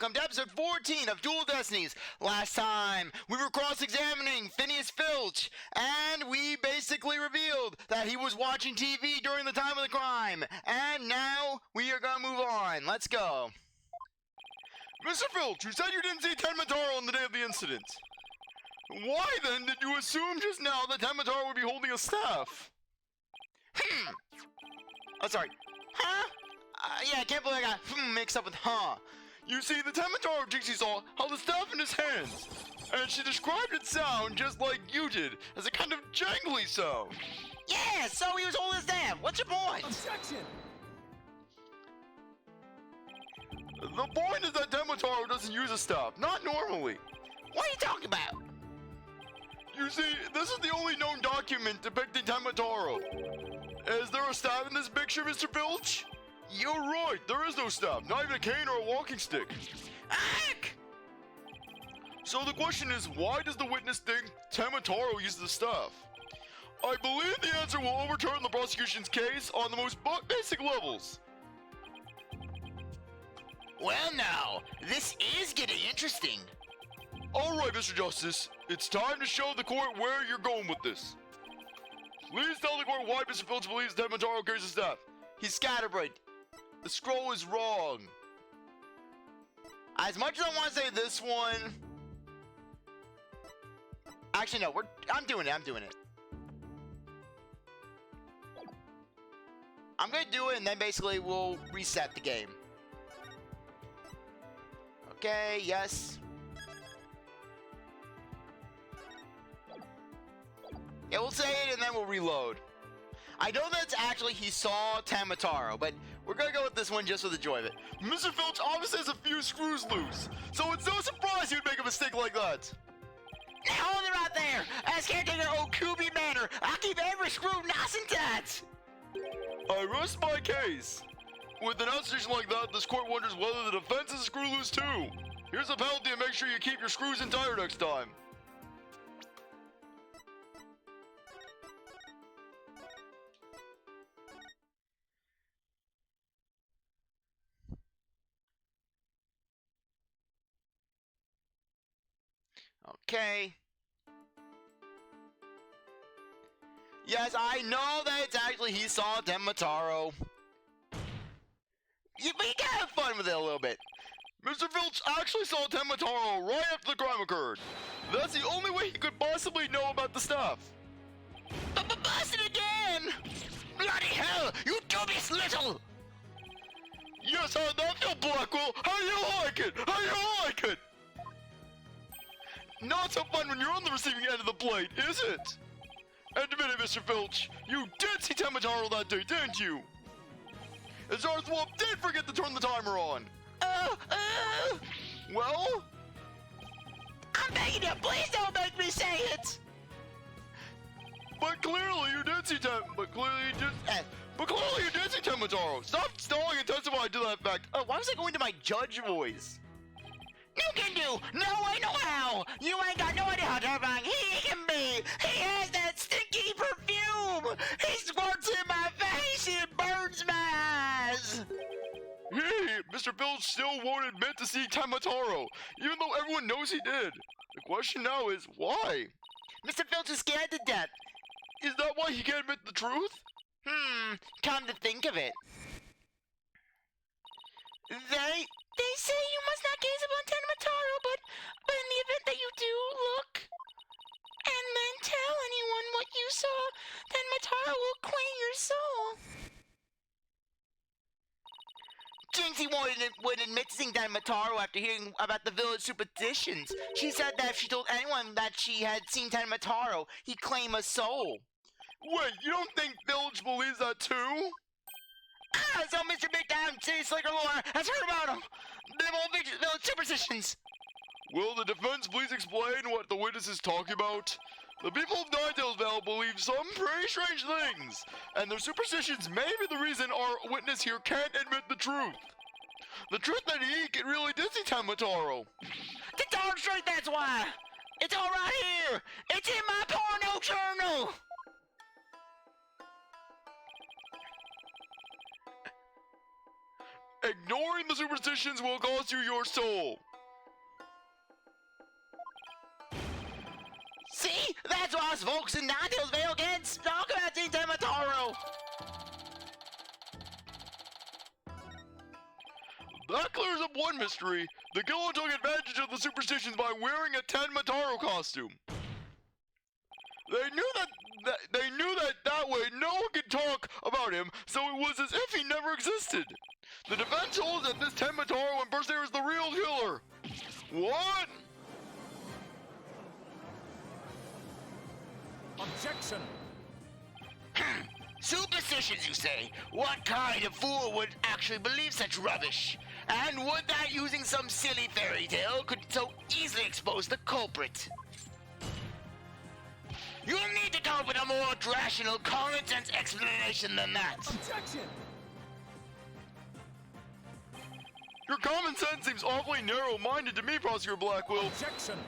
welcome to episode 14 of Dual Destinies. Last time, we were cross-examining Phineas Filch, and we basically revealed that he was watching TV during the time of the crime. And now, we are gonna move on. Let's go. Mr. Filch, you said you didn't see Tenmataro on the day of the incident. Why, then, did you assume just now that Tenmataro would be holding a staff? Oh, sorry. Huh? Yeah, I can't believe I got mixed up with huh. You see, the Tenmataro Jinxie saw held the staff in his hands, and she described its sound just like you did, as a kind of jangly sound. Yeah, so he was holding his staff. What's your point? Objection! The point is that Tenmataro doesn't use a staff, not normally. What are you talking about? You see, this is the only known document depicting Tenmataro. Is there a staff in this picture, Mr. Filch? You're right, there is no staff, not even a cane or a walking stick. Ack! So the question is, why does the witness think Tenmataro uses the staff? I believe the answer will overturn the prosecution's case on the most basic levels. Well now, this is getting interesting. Alright, Mr. Justice, it's time to show the court where you're going with this. Please tell the court why Mr. Filch believes Tenmataro carries the staff. He's scatterbrained. The scroll is wrong. As much as I want to say this one... Actually, no, I'm doing it. I'm going to do it, and then basically we'll reset the game. Okay, yes. Yeah, we'll say it, and then we'll reload. I know that's actually he saw Tenmataro, but we're gonna go with this one just for the joy of it. Mr. Filch obviously has a few screws loose, so it's no surprise he would make a mistake like that. Now hold it right there! As caretaker Okubi Manor, I'll keep every screw nice and tight! I rest my case. With an outstation like that, this court wonders whether the defense is screw loose too. Here's a penalty and make sure you keep your screws entire next time. Okay. Yes, I know that it's actually he saw Tenmataro. But you gotta have fun with it a little bit. Mr. Filch actually saw Tenmataro right after the crime occurred. That's the only way he could possibly know about the stuff. But busted again! Bloody hell, you dubious little! Yes, how'd that feel, Blackwell? How do you like it? How do you like it? Not so fun when you're on the receiving end of the blade, is it? Admit it, Mr. Filch. You did see Tenmataro that day, didn't you? And CzarThwomp did forget to turn the timer on. Well? I'm begging you, please don't make me say it! But clearly you did see Tenmataro. Stop stalling and testify to that fact. Why was I going to my judge voice? You can do! No way, no how! You ain't got no idea how terrifying he can be! He has that stinky perfume! He squirts in my face and it burns my eyes! Hey, Mr. Filch still won't admit to seeing Tenmataro, even though everyone knows he did. The question now is, why? Mr. Filch is scared to death. Is that why he can't admit the truth? Come to think of it. They say you must not gaze upon Tenmataro, but in the event that you do, look, and then tell anyone what you saw, Tenmataro will claim your soul. Jinxie wouldn't admit to seeing Tenmataro after hearing about the village superstitions. She said that if she told anyone that she had seen Tenmataro, he'd claim a soul. Wait, you don't think Village believes that too? So Mr. Big Time City Slicker Lore has heard about him. Them old village superstitions. Will the defense please explain what the witness is talking about? The people of Ninetales Vale believe some pretty strange things, and their superstitions may be the reason our witness here can't admit the truth. The truth that he really did see Tenmataro. The darn straight, that's why! It's all right here! It's in my porno journal! Ignoring the superstitions will cost you your soul. See? That's what us folks in Ninetales can't talk about Teen Mataro. That clears up one mystery. The killer took advantage of the superstitions by wearing a Ten Mataro costume. They knew that way no one could talk about him, so it was as if he never existed. The defense holds that this Ten Mataro impersonator is the real killer. What? Objection! Superstitions, you say? What kind of fool would actually believe such rubbish? And would that using some silly fairy tale could so easily expose the culprit? You'll need to come up with a more rational, common sense explanation than that. Objection! Your common sense seems awfully narrow-minded to me, Prosecutor Blackwell. Objection!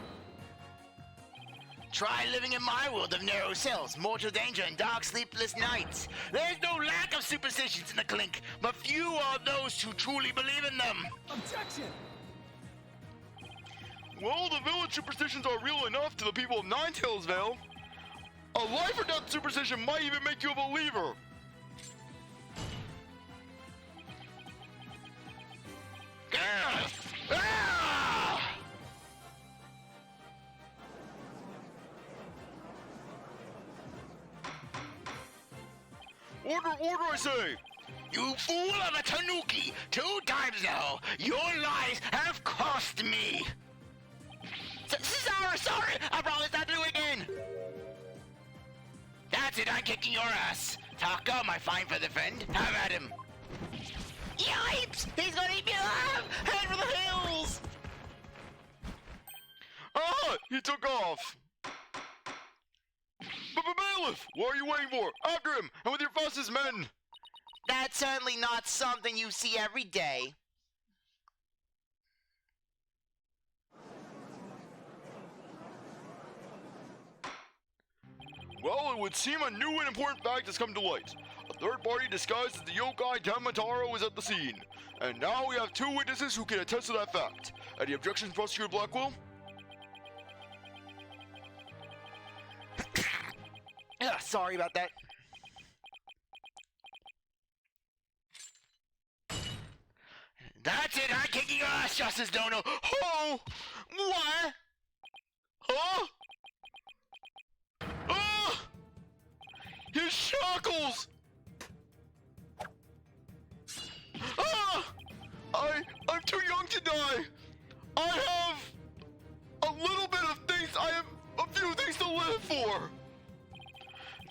Try living in my world of narrow cells, mortal danger, and dark sleepless nights. There's no lack of superstitions in the Clink, but few are those who truly believe in them. Objection! Well, the village superstitions are real enough to the people of Ninetales Vale. A life or death superstition might even make you a believer. Ah! Ah! Order, I say! You fool of a tanuki! 2 times now! Your lies have cost me! Sorry! I promise not to do it again! That's it, I'm kicking your ass! Taka, my fine feather friend, have at him! Yipes! He's gonna eat me alive! Head for the hills! Ah! He took off! Bailiff! What are you waiting for? After him! And with your fastest men! That's certainly not something you see every day. Well, it would seem a new and important fact has come to light. A third party disguised as the yokai Tamataro is at the scene. And now we have 2 witnesses who can attest to that fact. Any objections, Prosecutor Blackwell? Sorry about that. That's it, I'm kicking your ass, Justice Dono. Oh! What? Huh? Ah! His shackles! Ah! I'm too young to die. I have a little bit of things. I have a few things to live for.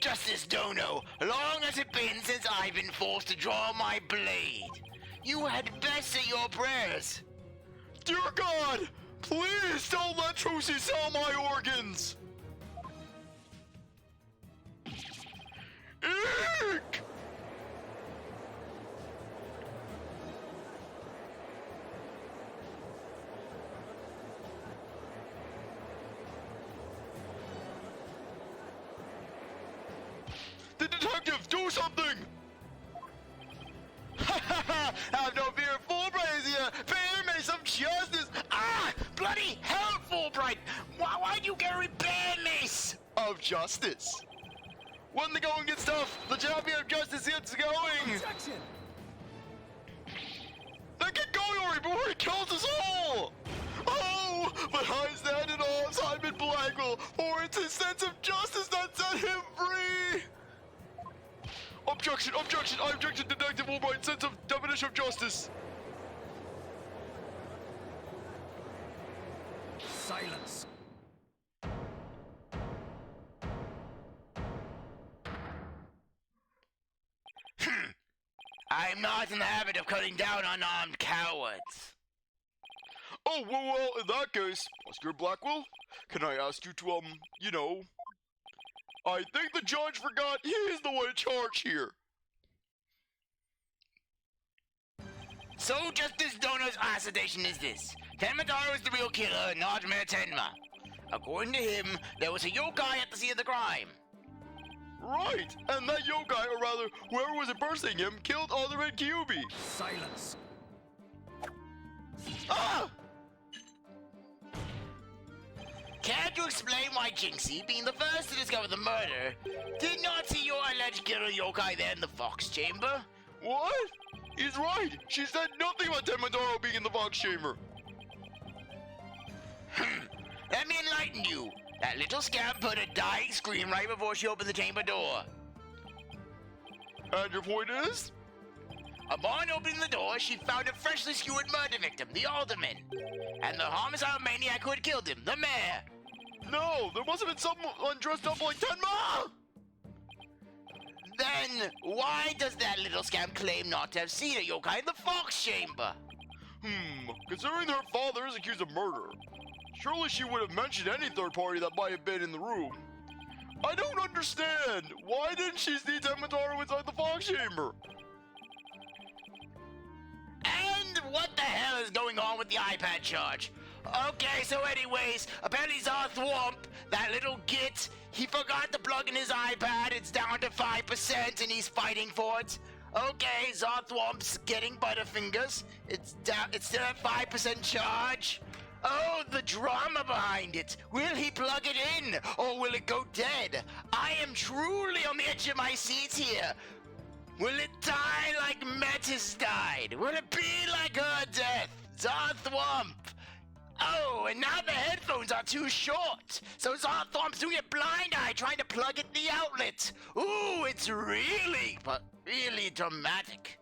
Justice Dono, long has it been since I've been forced to draw my blade. You had best say your prayers. Dear God, please don't let Trucy sell my organs. Eek! The detective, do something! Have no fear, Fulbright is here! Bear me some justice! Ah! Bloody hell, Fulbright! Why'd you carry bear mace? Of justice. When the going gets tough, the champion of justice gets going! Objection! Then get going already before he kills us all! Oh, but I stand in awe of Simon Blackwell, for it's his sense of justice that set him free! Objection, objection, I object to Detective Fulbright's sense of definition of justice. Silence. I'm not in the habit of cutting down unarmed cowards. Oh, well, in that case, Oscar Blackwell, can I ask you to, I think the judge forgot he's the one in charge here. So Justice Dono's assertion is this. Tenmataro is the real killer, not Mayor Tenma. According to him, there was a yokai at the scene of the crime. Right, and that yokai, or rather, whoever was impersonating him, killed Alderman Kyubi. Silence. like to explain why Jinxie, being the first to discover the murder, did not see your alleged killer yokai there in the Fox Chamber? What? He's right. She said nothing about Tenmataro being in the Fox Chamber. Let me enlighten you. That little scamp put a dying scream right before she opened the chamber door. And your point is? Upon opening the door, she found a freshly skewered murder victim, the alderman, and the homicidal maniac who had killed him, the mayor. No, there must have been someone dressed up like Tenma! Then, why does that little scamp claim not to have seen a yokai in the Fox Chamber? Considering her father is accused of murder, surely she would have mentioned any third party that might have been in the room. I don't understand! Why didn't she see Tenmataro inside the Fox Chamber? And what the hell is going on with the iPad charge? Okay, so anyways, apparently CzarThwomp, that little git, he forgot to plug in his iPad. It's down to 5% and he's fighting for it. Okay, CzarThwomp's getting butterfingers. It's still at 5% charge. Oh, the drama behind it. Will he plug it in or will it go dead? I am truly on the edge of my seat here. Will it die like Metis died? Will it be like her death? CzarThwomp! Oh, and now the headphones are too short. So CzarThwomp's doing a blind eye trying to plug in the outlet. Ooh, it's really dramatic.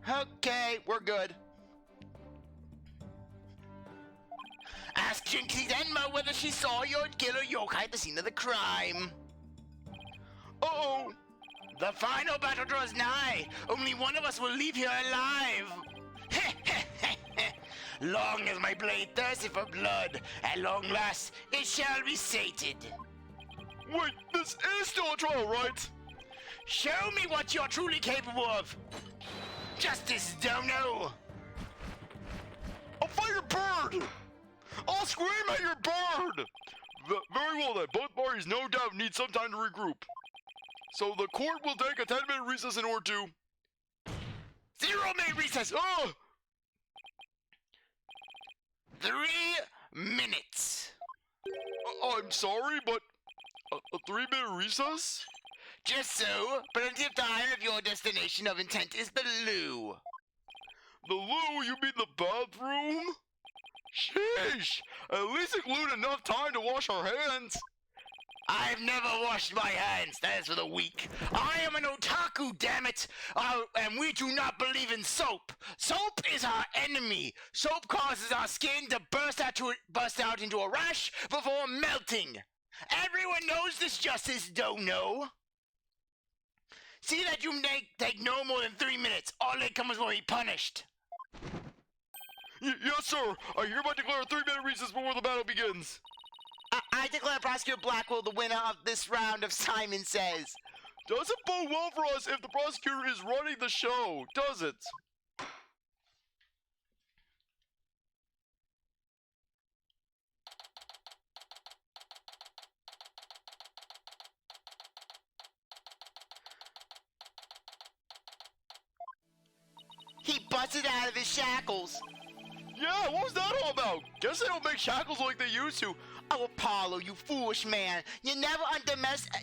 Okay, we're good. Ask Jinxie Denma whether she saw your killer yokai at the scene of the crime. Uh-oh. The final battle draws nigh. Only one of us will leave here alive. Long as my blade thirsteth for blood, at long last it shall be sated. Wait, this is still a trial, right? Show me what you're truly capable of. Justice Dono. I'll fight your bird! I'll scream at your bird! Very well then, both parties no doubt need some time to regroup. So the court will take a 10-minute recess in order to... 0-minute recess! Ah! 3 minutes. I'm sorry, but... A 3-minute recess? Just so, plenty of time if your destination of intent is the loo. The loo? You mean the bathroom? Sheesh! At least include enough time to wash our hands. I've never washed my hands. That is for the weak. I am an otaku, damn it! And we do not believe in soap. Soap is our enemy. Soap causes our skin to burst out into a rash before melting. Everyone knows this, Justice Dono. See that you take no more than 3 minutes. All latecomers will be punished. Yes, sir. I hereby declare a 3-minute recess before the battle begins. I declare Prosecutor Blackwell the winner of this round of Simon Says. Doesn't bode well for us if the prosecutor is running the show, does it? He busted out of his shackles. Yeah, what was that all about? Guess they don't make shackles like they used to. Oh, Apollo, you foolish man. You never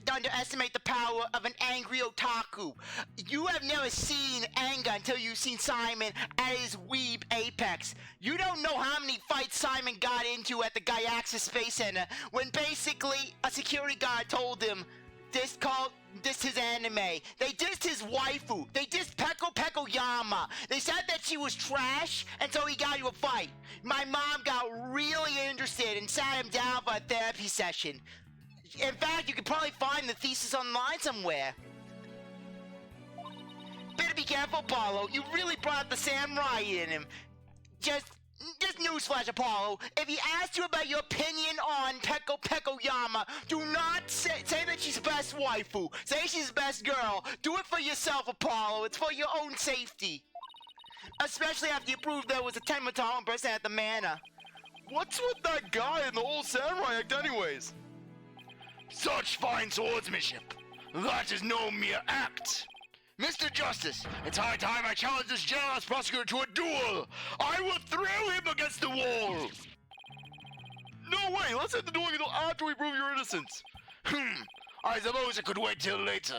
underestimate the power of an angry otaku. You have never seen anger until you've seen Simon at his weeb apex. You don't know how many fights Simon got into at the Gyaxis Space Center when basically a security guard told him dissed his anime. They dissed his waifu. They dissed Peko Yama. They said that she was trash, and so he got into a fight. My mom got really interested and sat him down for a therapy session. In fact, you could probably find the thesis online somewhere. Better be careful, Apollo. You really brought up the samurai in him. Just newsflash, Apollo. If he asks you about your opinion on Peko Yama, do not say that she's best waifu. Say she's best girl. Do it for yourself, Apollo. It's for your own safety. Especially after you proved there was a Tenmataro person at the manor. What's with that guy in the old samurai act anyways? Such fine swordsmanship. That is no mere act. Mr. Justice, it's high time I challenge this jealous prosecutor to a duel. I will throw him against the wall. No way! Let's hit the doing until after we prove your innocence. I suppose it could wait till later.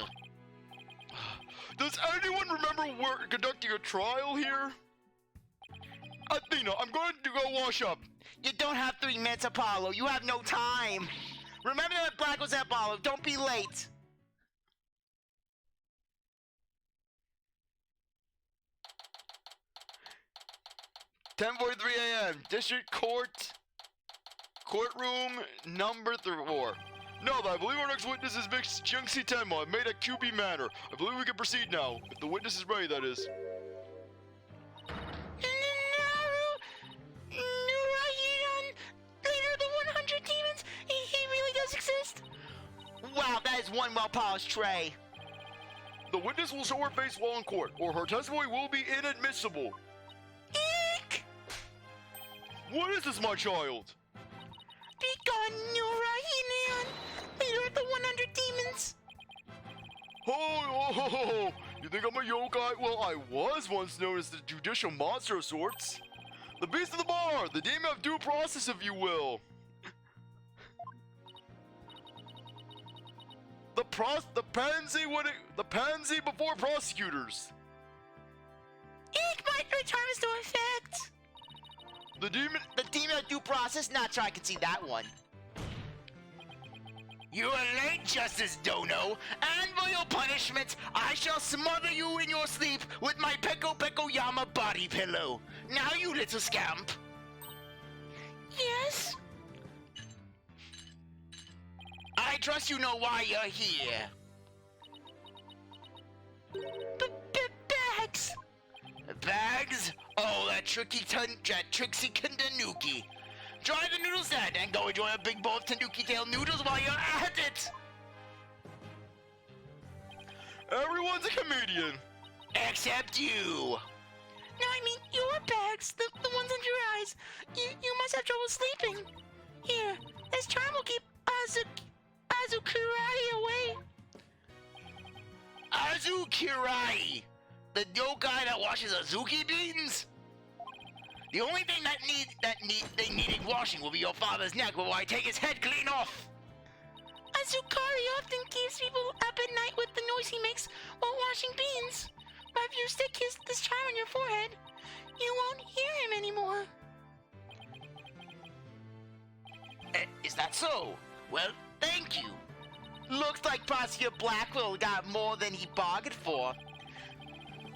Does anyone remember we're conducting a trial here? Athena, I'm going to go wash up. You don't have 3 minutes, Apollo. You have no time. Remember that Black was at Apollo. Don't be late. "10:43 a.m. District Courtroom number 4. No, I believe our next witness is Miss Jinxie Tenma, made at QB Manor. I believe we can proceed now. If the witness is ready, that is. Leader of the 100 demons. He really does exist. Wow, that is one well-polished tray. The witness will show her face while in court, or her testimony will be inadmissible. Eek! What is this, my child? Be gone, Nurahinan, leader of the 100 demons. Oh, you think I'm a yokai? Well, I was once known as the judicial monster of sorts. The beast of the bar, the demon of due process, if you will. The pansy before prosecutors. Eek might return to effect. The demon of due process? Not sure I can see that one. You are late, Justice Dono, and for your punishment, I shall smother you in your sleep with my Peko Yama body pillow. Now, you little scamp. Yes? I trust you know why you're here. Bags! Bags? Oh, that tricksy Kandanuki. Try the noodle stand and go enjoy a big bowl of Tanuki tail noodles while you're at it! Everyone's a comedian. Except you. No, I mean your bags, the ones under your eyes. You must have trouble sleeping. Here, this charm will keep Azukirai away. Azukirai? The yokai that washes Azuki beans? The only thing they needed washing will be your father's neck before I take his head clean off. Azukari often keeps people up at night with the noise he makes while washing beans. But if you stick this charm on your forehead, you won't hear him anymore. Is that so? Well, thank you. Looks like Prosecutor Blackwell got more than he bargained for.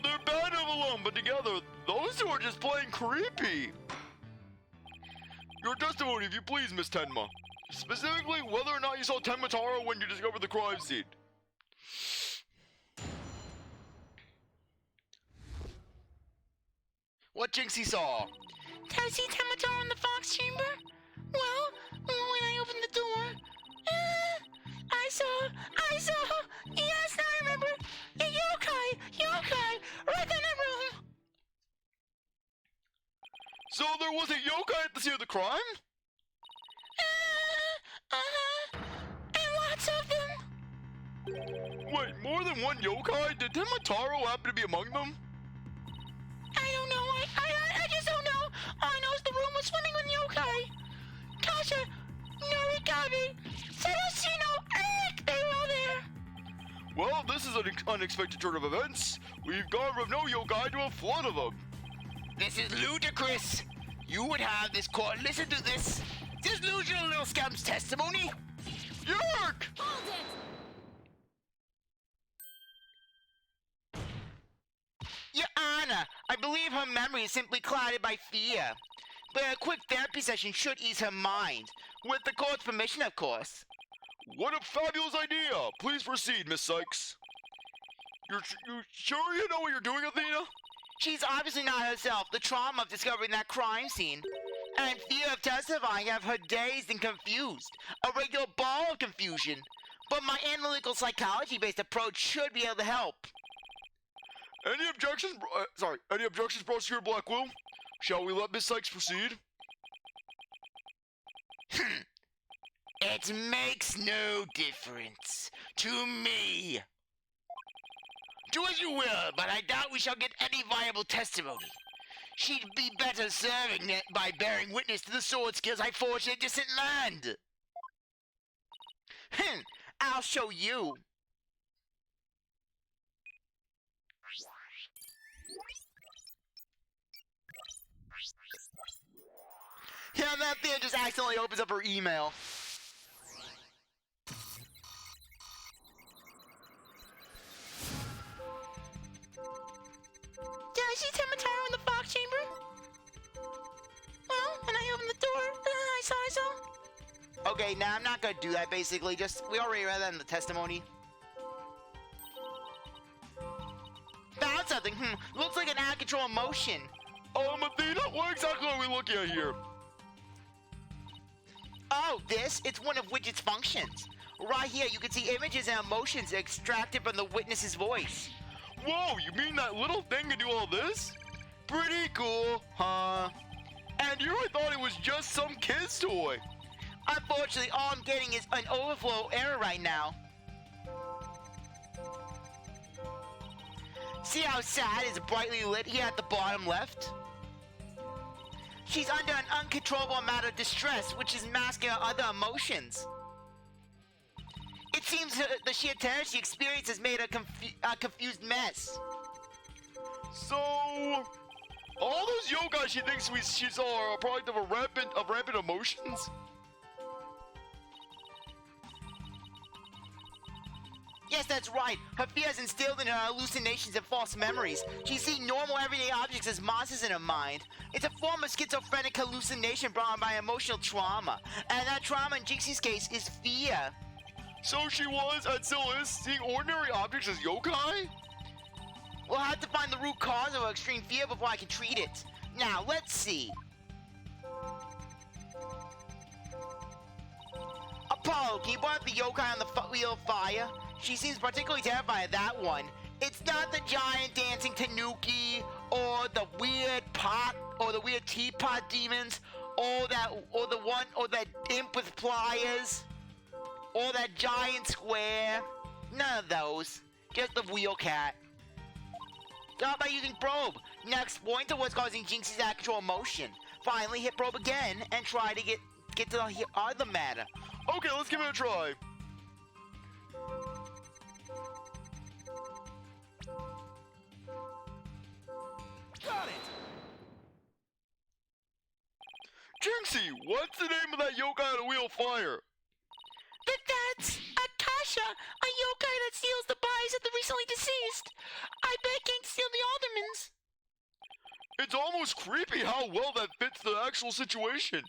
They're bad alone, but together, those two are just plain creepy. Your testimony, if you please, Miss Tenma. Specifically, whether or not you saw Tenma Taro when you discovered the crime scene. What Jinxie saw? Did I see Tenma Taro in the Fox Chamber? Well, when I opened the door, I saw, yes, I remember, a yokai, right in that room. So there was a yokai at the scene of the crime? And lots of them. Wait, more than one yokai? Did Tenma Taro happen to be among them? I don't know, I just don't know. All I know is the room was swimming with yokai. Kasha, Norikabe, Seroshino, they were all there. Well, this is an unexpected turn of events. We've gone from no yokai to a flood of them. This is ludicrous. You would have this court listen to this. Just lose your little scamp's testimony. Yerk! Hold it! Your Honor, I believe her memory is simply clouded by fear. But a quick therapy session should ease her mind. With the court's permission, of course. What a fabulous idea! Please proceed, Miss Sykes. You sure you know what you're doing, Athena? She's obviously not herself. The trauma of discovering that crime scene and fear of testifying have her dazed and confused. A regular ball of confusion. But my analytical psychology-based approach should be able to help. Any objections, Prosecutor Blackwell? Shall we let Miss Sykes proceed? It makes no difference to me. Do as you will, but I doubt we shall get any viable testimony. She'd be better serving it by bearing witness to the sword skills I forged in a distant land. I'll show you. Yeah, that thing just accidentally opens up her email. Did I see Temataro in the fog chamber? Well, and I opened the door. I saw. Okay, now I'm not gonna do that, basically. We already read that in the testimony. Found something. Looks like an out-of-control emotion. Athena, what exactly are we looking at here? Oh, this? It's one of Widget's functions. Right here, you can see images and emotions extracted from the witness's voice. Whoa, you mean that little thing can do all this? Pretty cool, huh? And you really thought it was just some kid's toy? Unfortunately, all I'm getting is an overflow error right now. See how sad is brightly lit here at the bottom left? She's under an uncontrollable amount of distress, which is masking her other emotions. It seems the sheer terror she experiences has made a confused mess. So, all those yokai she thinks she saw are a product of rampant emotions? Yes, that's right. Her fear is instilled in her hallucinations and false memories. She sees normal everyday objects as monsters in her mind. It's a form of schizophrenic hallucination brought on by emotional trauma. And that trauma in Jinxie's case is fear. So she was, and still is, seeing ordinary objects as yokai? We'll have to find the root cause of her extreme fear before I can treat it. Now, let's see. Apollo, can you point out the yokai on the wheel of fire? She seems particularly terrified of that one. It's not the giant dancing tanuki, or the weird pot, or the weird teapot demons, or that imp with pliers, or that giant square. None of those. Just the wheel cat. Start by using probe. Next, point to what's causing Jinxie's out-of-control emotion. Finally, hit probe again and try to get to the other matter. Okay, let's give it a try. Got it! Jinxie, what's the name of that yokai on the wheel of fire? That's Akasha, a yokai that steals the bodies of the recently deceased. I bet it can't steal the aldermans. It's almost creepy how well that fits the actual situation.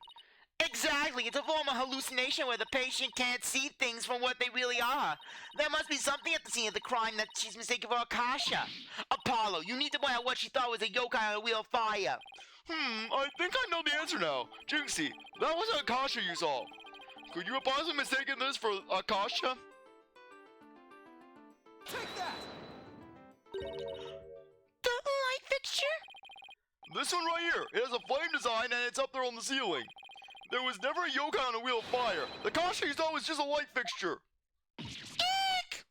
Exactly, it's a form of hallucination where the patient can't see things from what they really are. There must be something at the scene of the crime that she's mistaken for Akasha. Apollo, you need to point out what she thought was a yokai on a wheel of fire. I think I know the answer now. Jinxie, that was Akasha you saw. Could you have possibly mistaken this for Akasha? Take that! The light fixture? This one right here. It has a flame design and it's up there on the ceiling. There was never a yokai on a wheel of fire. The Akasha you saw was just a light fixture. Eek!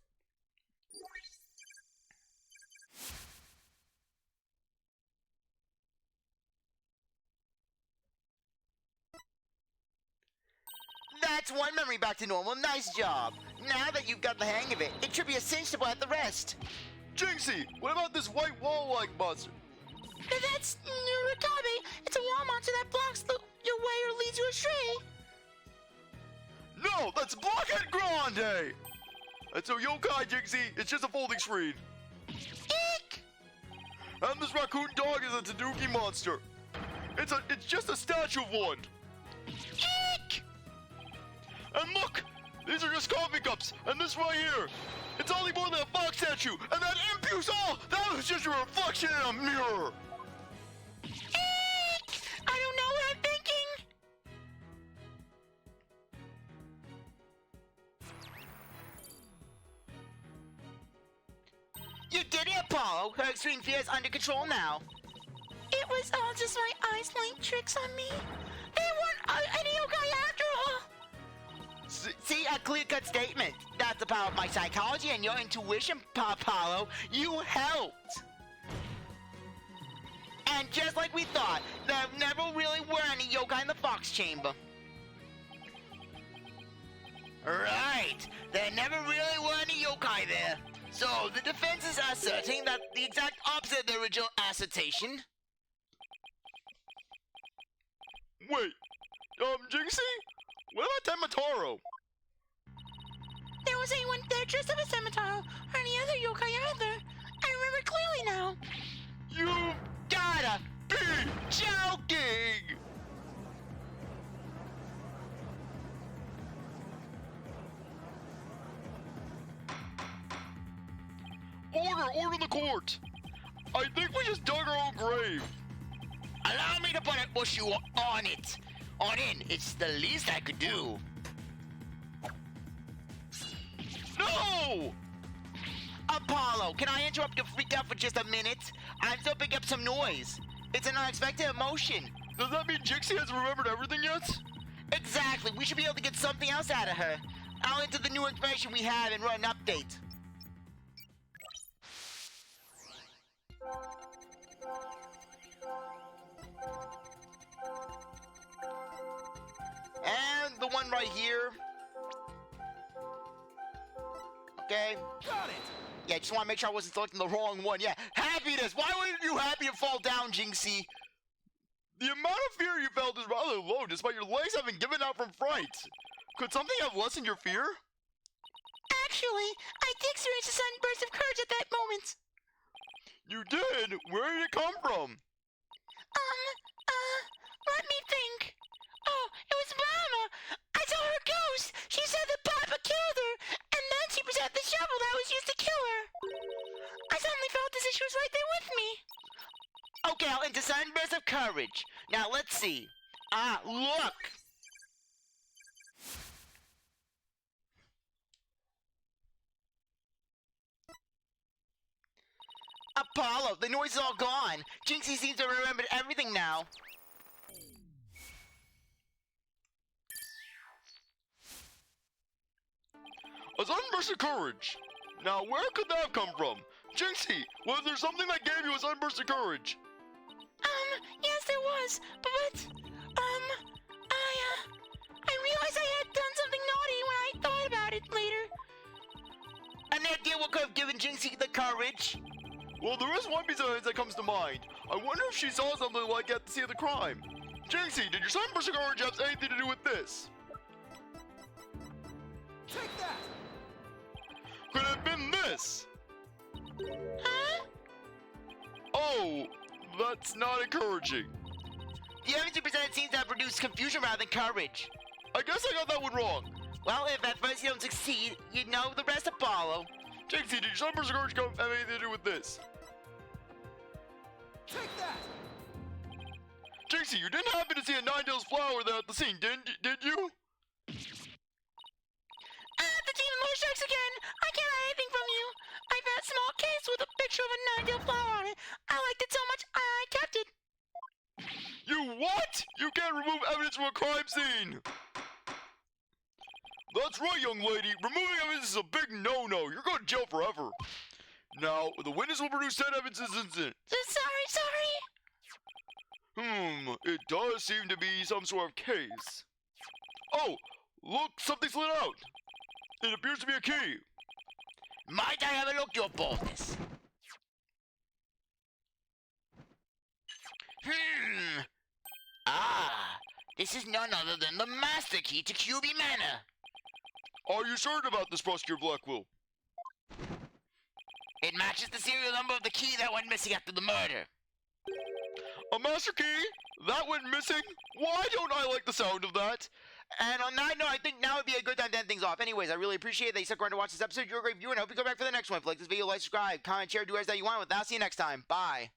That's one memory back to normal. Nice job. Now that you've got the hang of it, it should be a cinch to blot the rest. Jinxie, what about this white wall-like monster? That's Nurikabe. It's a wall monster that blocks your way or leads you astray. No, that's Blockhead Grande! It's a yokai, Jinxie. It's just a folding screen. Eek! And this raccoon dog is a Tanuki monster. It's just a statue of one. Eek! And look! These are just coffee cups, and this right here! It's only more than a fox statue, and that imp you saw! That was just a reflection in a mirror! Eek! I don't know what I'm thinking! You did it, Apollo! Her extreme fear is under control now. It was all just my eyes playing tricks on me. They weren't any yokai after all! See, a clear-cut statement. That's the power of my psychology and your intuition, Apollo. You helped. And just like we thought, there never really were any yokai in the Fox Chamber. Right, there never really were any yokai there. So, the defense is asserting that the exact opposite of the original assertion. Wait, Jinxie? What about Temataro? There wasn't anyone there dressed up as Semitaro or any other yokai either. I remember clearly now. You Gotta be joking! Order the court! I think we just dug our own grave. allow me to put a push you on it. On in, it's the least I could do. No! Apollo, can I interrupt your freak out for just a minute? I'm still picking up some noise. It's an unexpected emotion. Does that mean Jinxie hasn't remembered everything yet? Exactly, we should be able to get something else out of her. I'll enter the new information we have and run an update. And the one right here. Okay. Got it! Yeah, just want to make sure I wasn't selecting the wrong one. Yeah, happiness! Why weren't you happy to fall down, Jinxie? The amount of fear you felt is rather low, despite your legs having given out from fright. Could something have lessened your fear? Actually, I did experience a sudden burst of courage at that moment. You did? Where did it come from? Let me think. Oh, it was Mama. I saw her ghost. She said that Papa killed her, and then she presented the shovel that was used to kill her. I suddenly felt as if she was right there with me. Okay, I'll enter sudden burst of courage. Now, let's see. Ah, look! Apollo, the noise is all gone. Jinxie seems to have remembered everything now. A sudden burst of courage. Now, where could that have come from? Jinxie, was there something that gave you a sudden burst of courage? Yes there was, but, I realized I had done something naughty when I thought about it later. Any idea what could have given Jinxie the courage? Well, there is one piece of evidence that comes to mind. I wonder if she saw something like at the scene of the crime. Jinxie, did your sudden burst of courage have anything to do with this? Take that! Could it have been this? Huh? Oh, that's not encouraging. The evidence you presented seems to have produced confusion rather than courage. I guess I got that one wrong. Well, if at first you don't succeed, you know the rest, Apollo. Jinxie, did your sudden burst of courage have anything to do with this? Take that! Jinxie, you didn't happen to see a nine-tails flower there at the scene, did you? The team of More Sharks again! I can't hide anything from you! I found a small case with a picture of a nine-tailed flower on it. I liked it so much, I kept it. You what? You can't remove evidence from a crime scene! That's right, young lady. Removing evidence is a big no-no. You're going to jail forever. Now, the witness will produce said evidence in this incident. Sorry. It does seem to be some sort of case. Oh, look, something slid out. It appears to be a key. Might I have a look, your boldness? Ah, this is none other than the master key to QB Manor. Are you certain about this, Prosecutor Blackwell? It matches the serial number of the key that went missing after the murder. A master key? That went missing? Why don't I like the sound of that? And on that note, I think now would be a good time to end things off. Anyways, I really appreciate that you stuck around to watch this episode. You're a great viewer, and I hope you go back for the next one. If you like this video, like, subscribe, comment, share, do whatever that you want with. I'll see you next time. Bye.